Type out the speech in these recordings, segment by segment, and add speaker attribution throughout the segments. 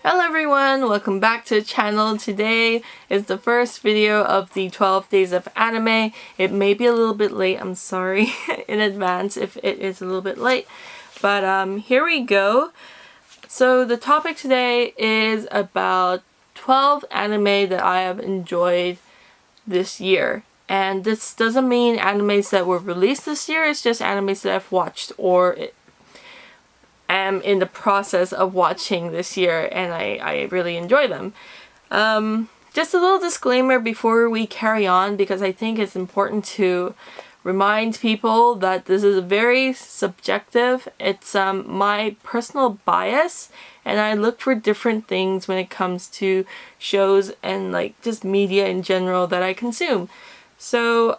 Speaker 1: Hello everyone, welcome back to the channel. Today is the first video of the 12 days of anime. It may be a little bit late, I'm sorry in advance if it is a little bit late. But here we go. So the topic today is about 12 anime that I have enjoyed this year. And this doesn't mean animes that were released this year, it's just animes that I've watched or am in the process of watching this year, and I really enjoy them. Just a little disclaimer before we carry on, because I think it's important to remind people that this is very subjective. It's my personal bias, and I look for different things when it comes to shows and like just media in general that I consume. So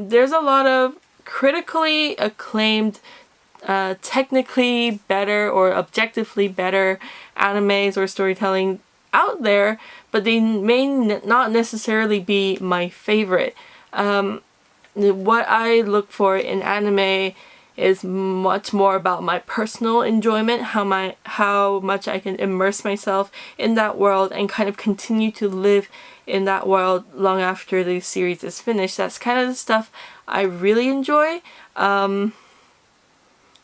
Speaker 1: there's a lot of critically acclaimed technically better or objectively better animes or storytelling out there, but they may not necessarily be my favorite. What I look for in anime is much more about my personal enjoyment, how much I can immerse myself in that world and kind of continue to live in that world long after the series is finished. That's kind of the stuff I really enjoy.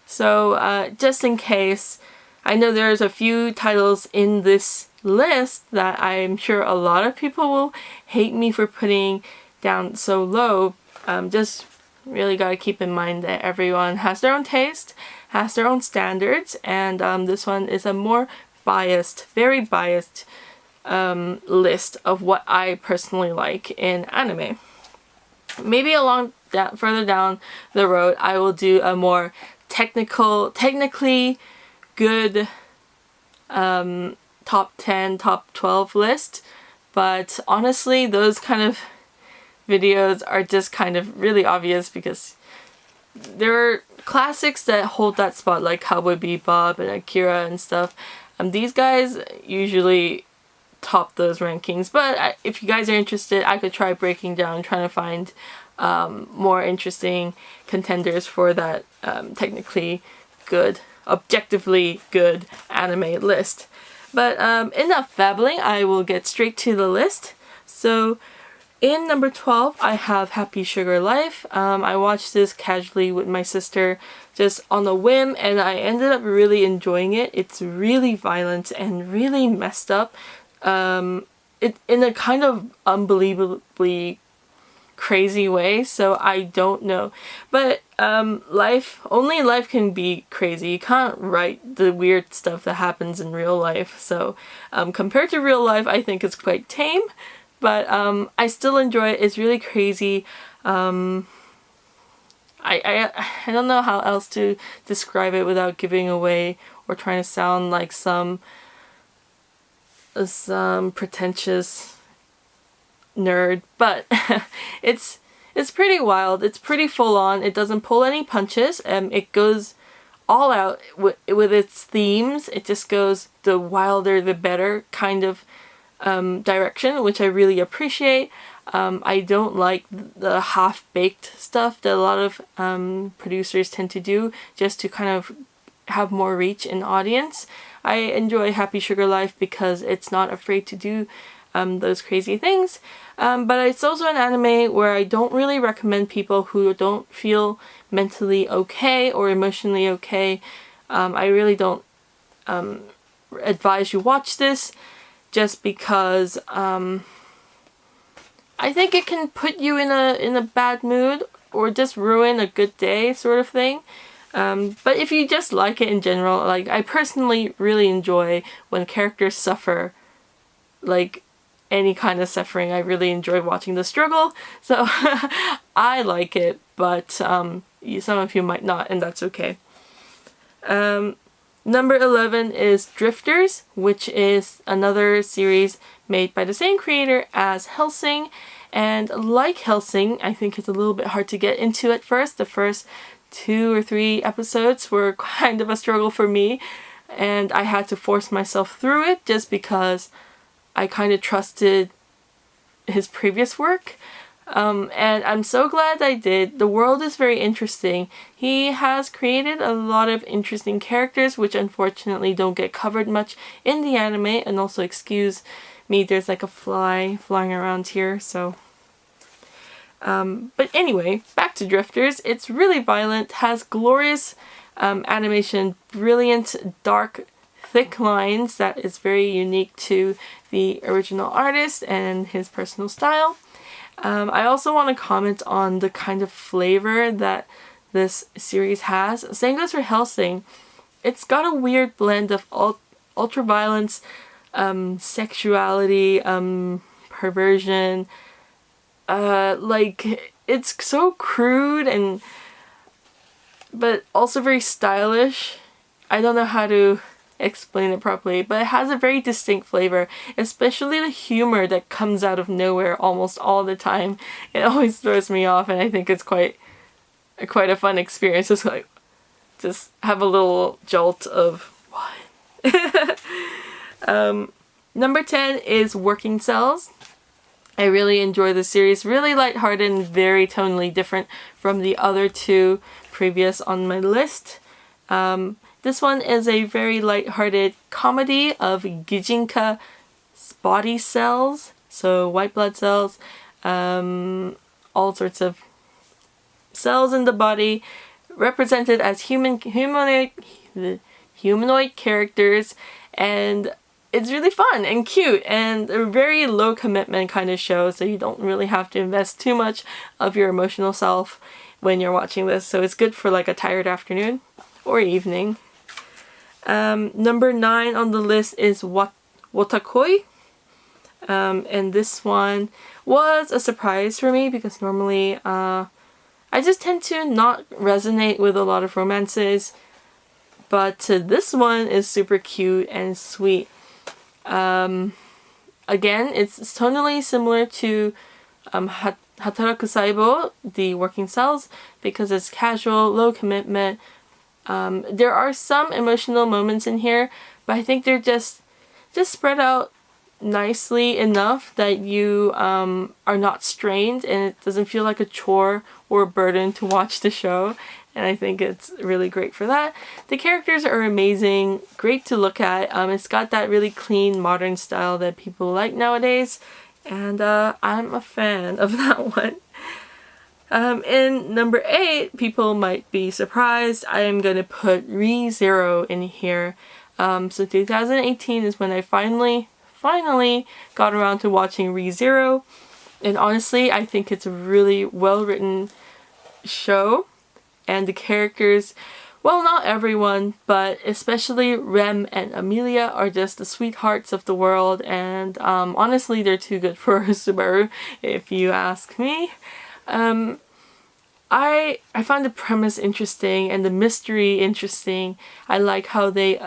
Speaker 1: So just in case, I know there's a few titles in this list that I'm sure a lot of people will hate me for putting down so low. Just really gotta keep in mind that everyone has their own taste, has their own standards, and this one is a more biased, very biased list of what I personally like in anime. Maybe further down the road I will do a more technically good top 10, top 12 list, but honestly those kind of videos are just kind of really obvious because there are classics that hold that spot like Cowboy Bebop and Akira and stuff. These guys usually top those rankings, but if you guys are interested, I could try breaking down, trying to find more interesting contenders for that technically good, objectively good anime list. But enough babbling, I will get straight to the list. So in number 12, I have Happy Sugar Life. I watched this casually with my sister just on a whim, and I ended up really enjoying it. It's really violent and really messed up. It in a kind of unbelievably crazy way, so I don't know. But only life can be crazy. You can't write the weird stuff that happens in real life. So compared to real life, I think it's quite tame. But I still enjoy it. It's really crazy. I don't know how else to describe it without giving away or trying to sound like some pretentious nerd, but it's pretty wild. It's pretty full on. It doesn't pull any punches. It goes all out with its themes. It just goes the wilder the better kind of direction, which I really appreciate. I don't like the half-baked stuff that a lot of producers tend to do just to kind of have more reach in audience. I enjoy Happy Sugar Life because it's not afraid to do those crazy things. But it's also an anime where I don't really recommend people who don't feel mentally okay or emotionally okay. I really don't advise you watch this, just because I think it can put you in a bad mood or just ruin a good day sort of thing. But if you just like it in general, like I personally really enjoy when characters suffer, like any kind of suffering. I really enjoy watching the struggle, so I like it, but some of you might not, and that's okay. Number 11 is Drifters, which is another series made by the same creator as Hellsing, and like Hellsing, I think it's a little bit hard to get into at first. The first 2 or 3 episodes were kind of a struggle for me, and I had to force myself through it just because I kind of trusted his previous work. And I'm so glad I did. The world is very interesting. He has created a lot of interesting characters, which unfortunately don't get covered much in the anime. And also, excuse me, there's like a fly flying around here, so... but anyway, back to Drifters. It's really violent, has glorious animation, brilliant, dark, thick lines that is very unique to the original artist and his personal style. I also want to comment on the kind of flavor that this series has. Same goes for Hellsing. It's got a weird blend of ultra-violence, sexuality, perversion. Like, it's so crude and but also very stylish. I don't know how to explain it properly, but it has a very distinct flavor, especially the humor that comes out of nowhere almost all the time. It always throws me off, and I think it's quite a fun experience. Just have a little jolt of what. Number 10 is Working Cells. I really enjoy the series. Really lighthearted and very tonally different from the other two previous on my list. This one is a very lighthearted comedy of Gijinka body cells, so white blood cells, all sorts of cells in the body represented as humanoid characters, and it's really fun and cute and a very low commitment kind of show, so you don't really have to invest too much of your emotional self when you're watching this, so it's good for like a tired afternoon or evening. Number 9 on the list is Wotakoi. And this one was a surprise for me because normally I just tend to not resonate with a lot of romances, but this one is super cute and sweet. Again, it's tonally similar to Hataraku Saibo, the Working Cells, because it's casual, low commitment. There are some emotional moments in here, but I think they're just spread out nicely enough that you are not strained and it doesn't feel like a chore or a burden to watch the show, and I think it's really great for that. The characters are amazing, great to look at. It's got that really clean modern style that people like nowadays, and I'm a fan of that one. In number 8, people might be surprised, I am going to put Re:Zero in here. So 2018 is when I finally got around to watching Re:Zero, and honestly I think it's a really well written show, and the characters, well, not everyone, but especially Rem and Amelia are just the sweethearts of the world, and honestly they're too good for Subaru if you ask me. I find the premise interesting and the mystery interesting. I like how they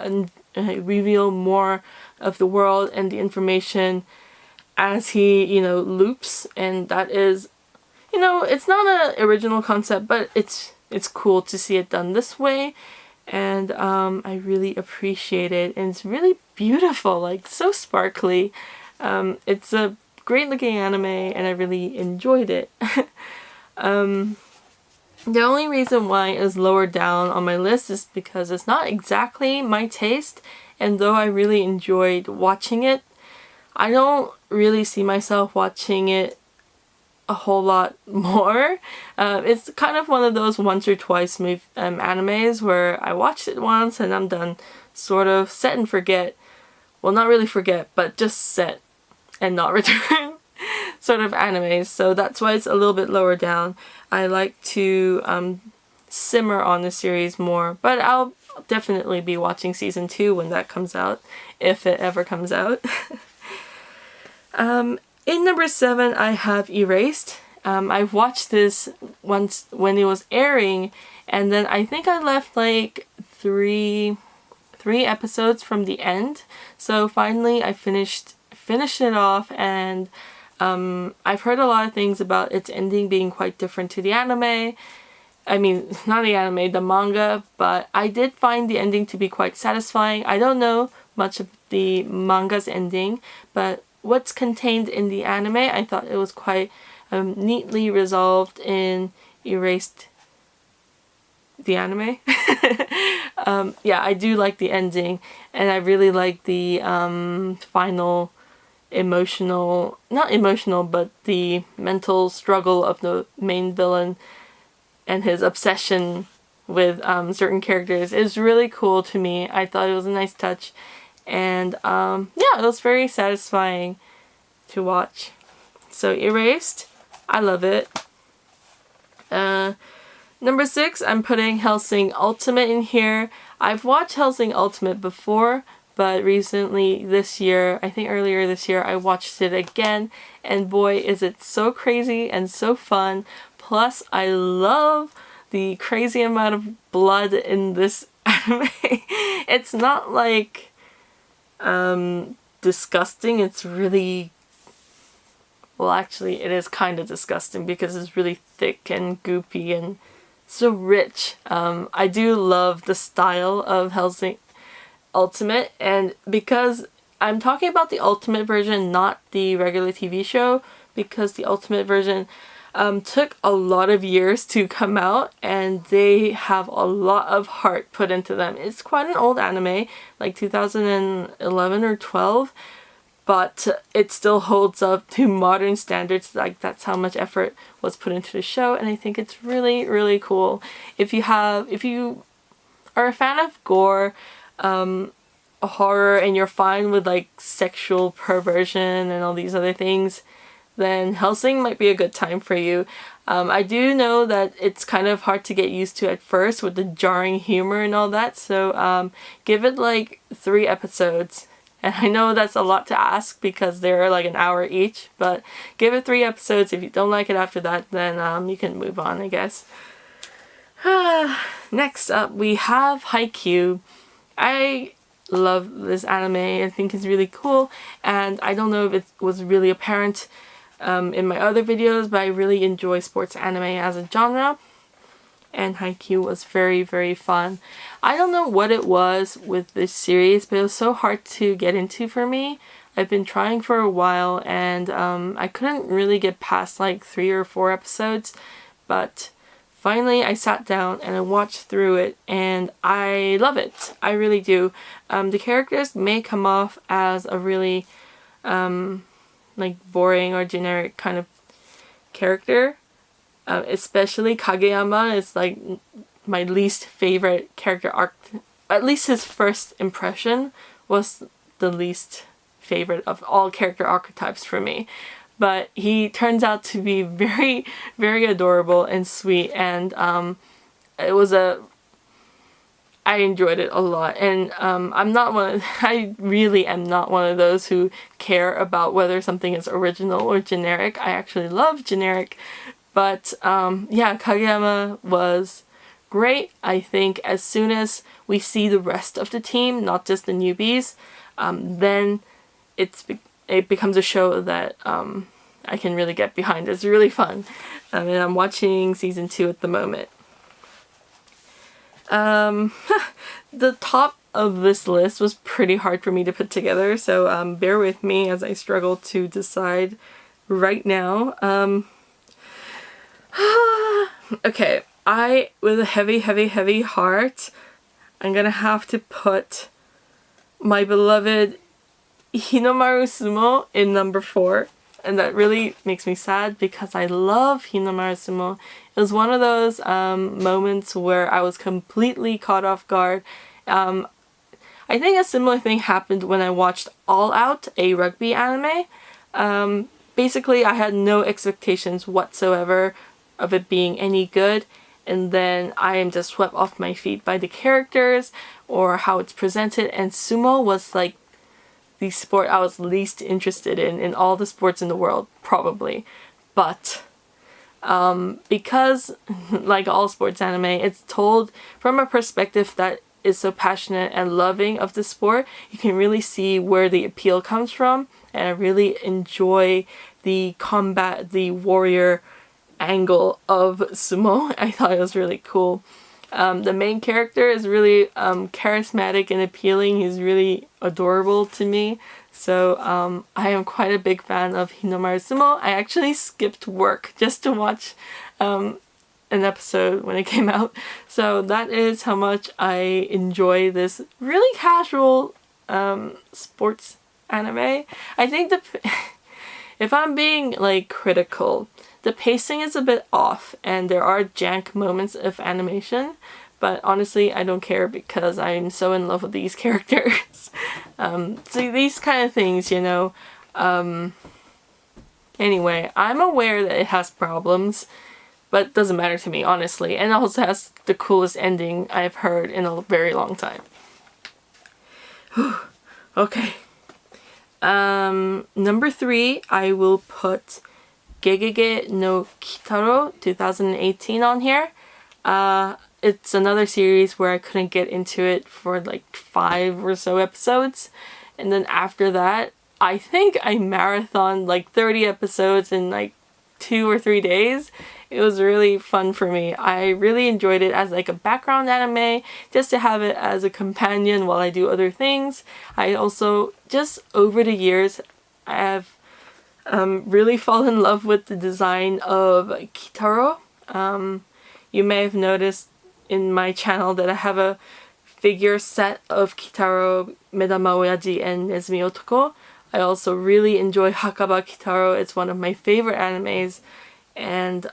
Speaker 1: reveal more of the world and the information as he, loops, and that is, it's not an original concept, but it's cool to see it done this way, and I really appreciate it, and it's really beautiful, like so sparkly. It's a great looking anime, and I really enjoyed it. The only reason why it is lower down on my list is because it's not exactly my taste, and though I really enjoyed watching it, I don't really see myself watching it a whole lot more. It's kind of one of those once or twice animes where I watched it once and I'm done, sort of set and forget. Well, not really forget, but just set and not return sort of animes, so that's why it's a little bit lower down. I like to simmer on the series more, but I'll definitely be watching season 2 when that comes out, if it ever comes out. In number 7, I have Erased. I've watched this once when it was airing, and then I think I left like three episodes from the end, so finally I finished it off, and I've heard a lot of things about its ending being quite different to the anime. I mean, not the anime, the manga, but I did find the ending to be quite satisfying. I don't know much of the manga's ending, but what's contained in the anime, I thought it was quite neatly resolved in Erased the anime. Yeah, I do like the ending, and I really like the final not emotional, but the mental struggle of the main villain and his obsession with certain characters is really cool to me. I thought it was a nice touch, and yeah, it was very satisfying to watch. So Erased, I love it. Number 6, I'm putting Hellsing Ultimate in here. I've watched Hellsing Ultimate before, but recently this year, I think earlier this year, I watched it again, and boy is it so crazy and so fun. Plus, I love the crazy amount of blood in this anime. It's not like disgusting, it's really, well, actually it is kind of disgusting because it's really thick and goopy and so rich. I do love the style of Hellsing Ultimate, and because I'm talking about the Ultimate version, not the regular TV show, because the Ultimate version took a lot of years to come out, and they have a lot of heart put into them. It's quite an old anime, like 2011 or 12, but it still holds up to modern standards. Like, that's how much effort was put into the show, and I think it's really, really cool. If you are a fan of gore, horror, and you're fine with like sexual perversion and all these other things, then Hellsing might be a good time for you. I do know that it's kind of hard to get used to at first with the jarring humor and all that, so give it like 3 episodes. And I know that's a lot to ask because they're like an hour each, but give it 3 episodes. If you don't like it after that, then you can move on, I guess. Next up, we have Haikyuu. I love this anime. I think it's really cool, and I don't know if it was really apparent in my other videos, but I really enjoy sports anime as a genre, and Haikyuu was very, very fun. I don't know what it was with this series, but it was so hard to get into for me. I've been trying for a while, and I couldn't really get past like 3 or 4 episodes, but finally I sat down and I watched through it, and I love it. I really do. The characters may come off as a really like boring or generic kind of character, especially Kageyama is like my least favorite character arc. At least his first impression was the least favorite of all character archetypes for me. But he turns out to be very, very adorable and sweet, and I enjoyed it a lot. And I really am not one of those who care about whether something is original or generic. I actually love generic, but yeah, Kageyama was great. I think as soon as we see the rest of the team, not just the newbies, then it becomes a show that I can really get behind. It's really fun. And I'm watching season 2 at the moment. The top of this list was pretty hard for me to put together, so bear with me as I struggle to decide right now. Okay, with a heavy, heavy, heavy heart, I'm gonna have to put my beloved Hinomaru Sumo in number 4. And that really makes me sad because I love Hinomaru Sumo. It was one of those moments where I was completely caught off guard. I think a similar thing happened when I watched All Out, a rugby anime. Basically, I had no expectations whatsoever of it being any good, and then I am just swept off my feet by the characters or how it's presented, and sumo was like the sport I was least interested in all the sports in the world, probably. But because, like all sports anime, it's told from a perspective that is so passionate and loving of the sport, you can really see where the appeal comes from, and I really enjoy the combat, the warrior angle of sumo. I thought it was really cool. The main character is really charismatic and appealing. He's really adorable to me. So I am quite a big fan of Hinomaru Sumo. I actually skipped work just to watch an episode when it came out. So that is how much I enjoy this really casual sports anime. I think if I'm being like critical, the pacing is a bit off and there are jank moments of animation, but honestly I don't care because I'm so in love with these characters. So these kind of things, you know. Anyway, I'm aware that it has problems, but it doesn't matter to me, honestly. And it also has the coolest ending I've heard in a very long time. Okay. Number 3, I will put Gegege no Kitaro 2018 on here. It's another series where I couldn't get into it for like 5 or so episodes. And then after that, I think I marathoned like 30 episodes in like 2 or 3 days. It was really fun for me. I really enjoyed it as like a background anime, just to have it as a companion while I do other things. I also, just over the years, I have really fallen in love with the design of Kitaro. You may have noticed in my channel that I have a figure set of Kitaro, Medama Oyaji, and Nezumi Otoko. I also really enjoy Hakaba Kitaro. It's one of my favorite animes. And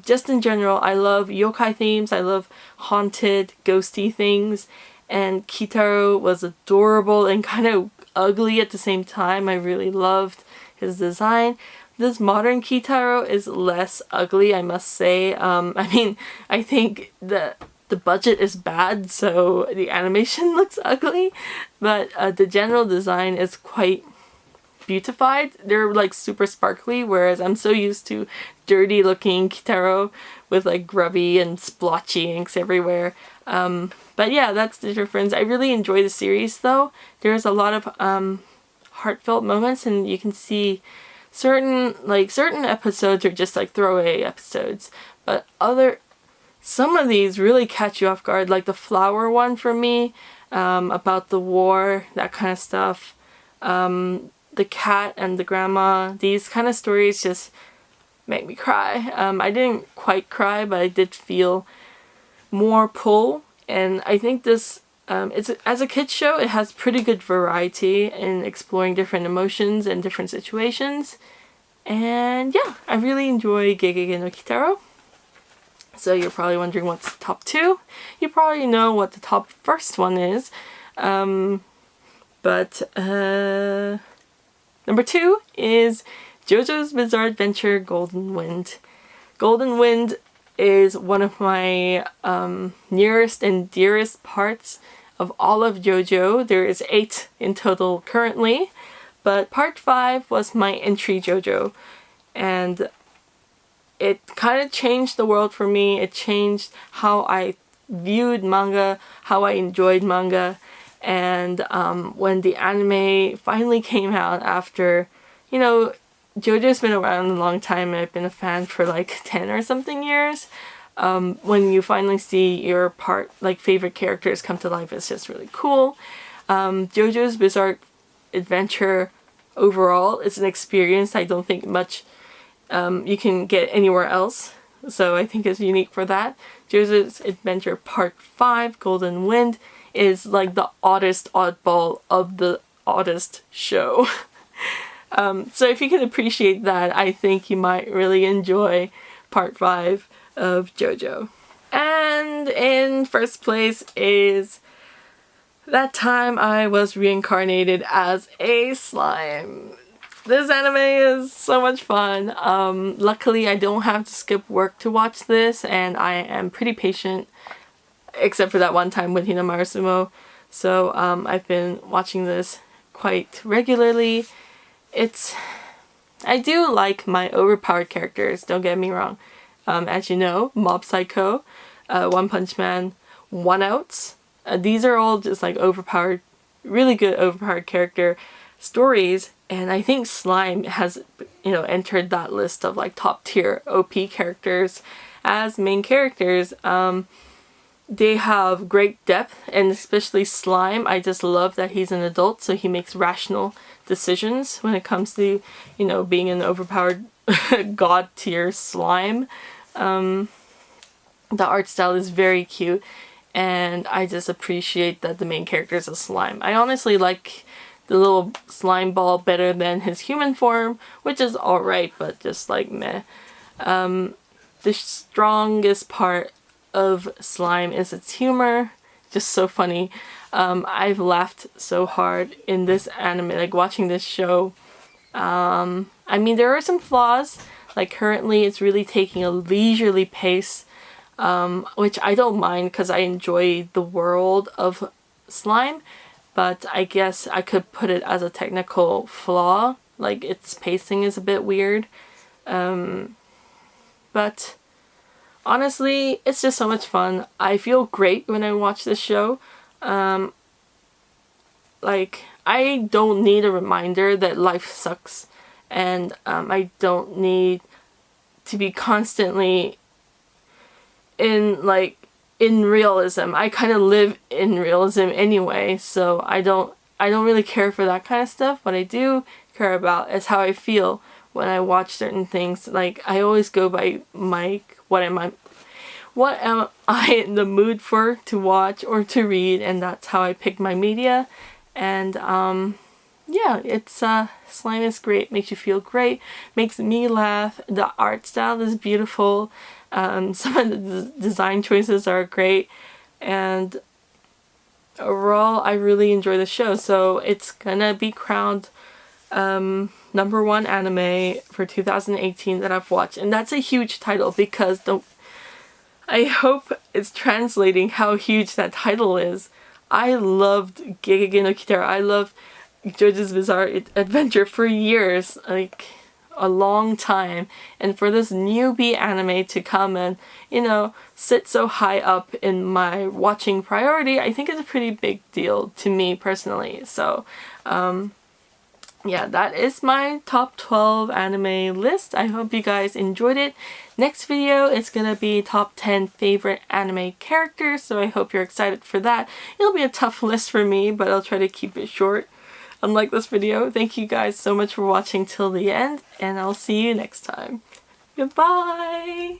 Speaker 1: just in general, I love yokai themes. I love haunted, ghosty things. And Kitaro was adorable and kind of ugly at the same time. I really loved his design. This modern Kitaro is less ugly, I must say. I mean, I think the budget is bad, so the animation looks ugly, but the general design is quite beautified. They're like super sparkly, whereas I'm so used to dirty looking Kitaro with like grubby and splotchy inks everywhere. But yeah, that's the difference. I really enjoy the series though. There's a lot of heartfelt moments, and you can see certain episodes are just like throwaway episodes, but some of these really catch you off guard, like the flower one for me, about the war, that kind of stuff. The cat and the grandma, these kind of stories just make me cry. I didn't quite cry, but I did feel more pull, and I think this as a kids show, it has pretty good variety in exploring different emotions and different situations. And yeah, I really enjoy Gegege no Kitaro. So you're probably wondering what's the top 2. You probably know what the top first one is. But number 2 is JoJo's Bizarre Adventure Golden Wind. Golden Wind is one of my nearest and dearest parts of all of JoJo. There is 8 in total currently, but part 5 was my entry JoJo, and it kind of changed the world for me. It changed how I viewed manga, how I enjoyed manga, and when the anime finally came out after, you know, JoJo's been around a long time and I've been a fan for like 10 or something years. When you finally see your favorite characters come to life, it's just really cool. JoJo's Bizarre Adventure overall is an experience I don't think much you can get anywhere else, so I think it's unique for that. JoJo's Adventure Part 5, Golden Wind, is like the oddest oddball of the oddest show. So if you can appreciate that, I think you might really enjoy Part 5 of JoJo. And in first place is That Time I Was Reincarnated as a Slime. This anime is so much fun. Luckily I don't have to skip work to watch this, and I am pretty patient, except for that one time with Hinomaru Sumo. So I've been watching this quite regularly. I do like my overpowered characters, don't get me wrong. As you know, Mob Psycho, One Punch Man, One Outs. These are all just like overpowered, really good overpowered character stories, and I think Slime has, you know, entered that list of like top tier OP characters as main characters. they have great depth, and especially Slime. I just love that he's an adult, so he makes rational decisions when it comes to, you know, being an overpowered god tier slime. The art style is very cute, and I just appreciate that the main character is a slime. I honestly like the little slime ball better than his human form, which is alright, but just like meh. The strongest part of Slime is its humor. Just so funny. I've laughed so hard in this anime, like watching this show. I mean, there are some flaws. Like currently it's really taking a leisurely pace, which I don't mind because I enjoy the world of Slime, but I guess I could put it as a technical flaw. Like its pacing is a bit weird. But honestly, it's just so much fun. I feel great when I watch this show. Like, I don't need a reminder that life sucks, and I don't need to be constantly in realism. I kind of live in realism anyway, so I don't really care for that kind of stuff. What I do care about is how I feel when I watch certain things. Like, I always go by what am I in the mood for to watch or to read, and that's how I pick my media. And yeah, it's Slime is great, makes you feel great, makes me laugh. The art style is beautiful. Some of the design choices are great, and overall I really enjoy the show. So it's gonna be crowned #1 anime for 2018 that I've watched, and that's a huge title because I hope it's translating how huge that title is. I loved Gegege no Kitara. I loved JoJo's Bizarre Adventure for years, like a long time, and for this newbie anime to come and, you know, sit so high up in my watching priority, I think is a pretty big deal to me personally. So yeah, that is my top 12 anime list. I hope you guys enjoyed it. Next video is gonna be top 10 favorite anime characters, so I hope you're excited for that. It'll be a tough list for me, but I'll try to keep it short. Unlike this video, thank you guys so much for watching till the end, and I'll see you next time. Goodbye!